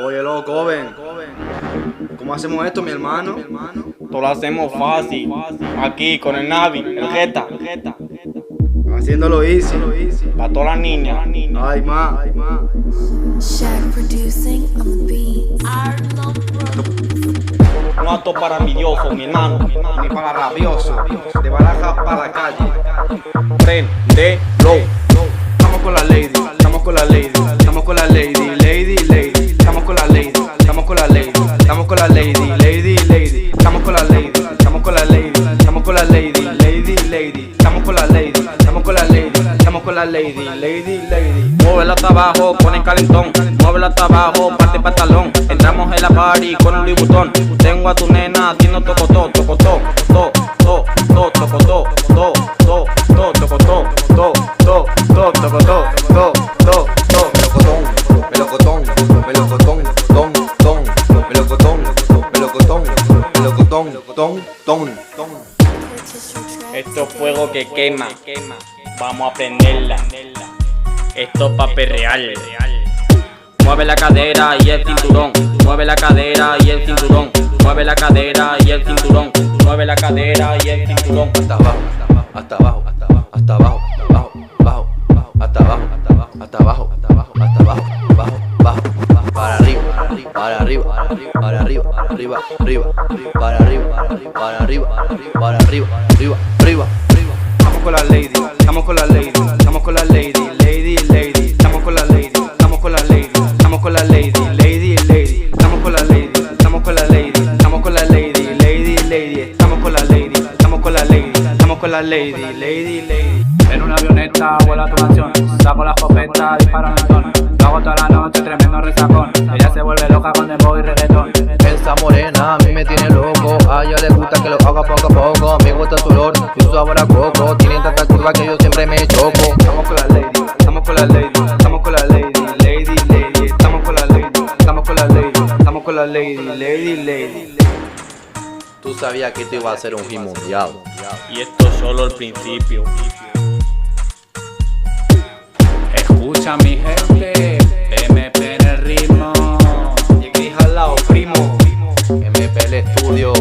Oye, loco, joven, ¿cómo hacemos esto, mi hermano? Todo lo hacemos fácil. Aquí con el Navi, el Jetta. Haciéndolo easy. Para todas las niñas. Ay, ma. Shaq producing on the beat. Un acto para envidioso, mi hermano. Ni para rabioso. De baraja para la calle. Prendelo. Estamos con la lady, estamos con la lady, estamos con la lady, lady, lady. Estamos con la lady, estamos con la lady, estamos con la lady, lady, lady. Estamos con la lady, estamos con la lady, estamos con la lady, lady, lady. Estamos con la lady, estamos con la lady, estamos con la lady, lady, lady. Muévela hasta abajo, pon el calentón. Muévela hasta abajo, parte pantalón. Entramos en la party con un Louis Vuitton. Tengo a tu nena haciendo tocotó, tocotó, to, to, to, tocotó, to, to, to, tocotó, to, to, to, tocotó, to, to, to. Melocotón, melocotón, ton, ton, melocotón, melocotón, melocotón, ton, ton, ton. Esto es fuego que quema. Vamos a prenderla. Esto es pa' perrear. Mueve la cadera y el cinturón. Mueve la cadera y el cinturón. Mueve la cadera y el cinturón. Mueve la cadera y el cinturón. Hasta abajo, hasta abajo, hasta abajo, abajo, abajo, hasta abajo, hasta abajo, hasta abajo, hasta abajo, abajo, abajo, para arriba, para arriba, para arriba, arriba, arriba, para arriba, para arriba, para arriba, arriba, arriba. Estamos con la lady, estamos con la lady, estamos con la lady, lady, lady. Estamos con la lady, estamos con la lady, estamos con la lady, lady, lady. Estamos con la lady, estamos con la lady, estamos con la lady, lady, lady. Estamos con la lady, estamos con la lady, estamos con la lady, lady, lady. En una avioneta vuela tu mansión. Saco la escopeta, disparo en el tono. Lo hago toda la noche, tremendo resacón. Ella se vuelve loca con dembow y reggaetón. Esa morena a mí me tiene loco. A ella le gusta que lo haga poco a poco. Me gusta su olor y su sabor a coco. Tiene tanta curva que yo siempre me choco. Estamos con la lady, estamos con la lady, estamos con la lady, lady, lady. Estamos con la lady, estamos con la lady, estamos con la lady, lady, lady. Tú sabías que esto iba a ser un hit mundial. Y esto es solo el principio. Escucha mi gente, MP en el ritmo. Y aquí al lado, primo. MP el estudio.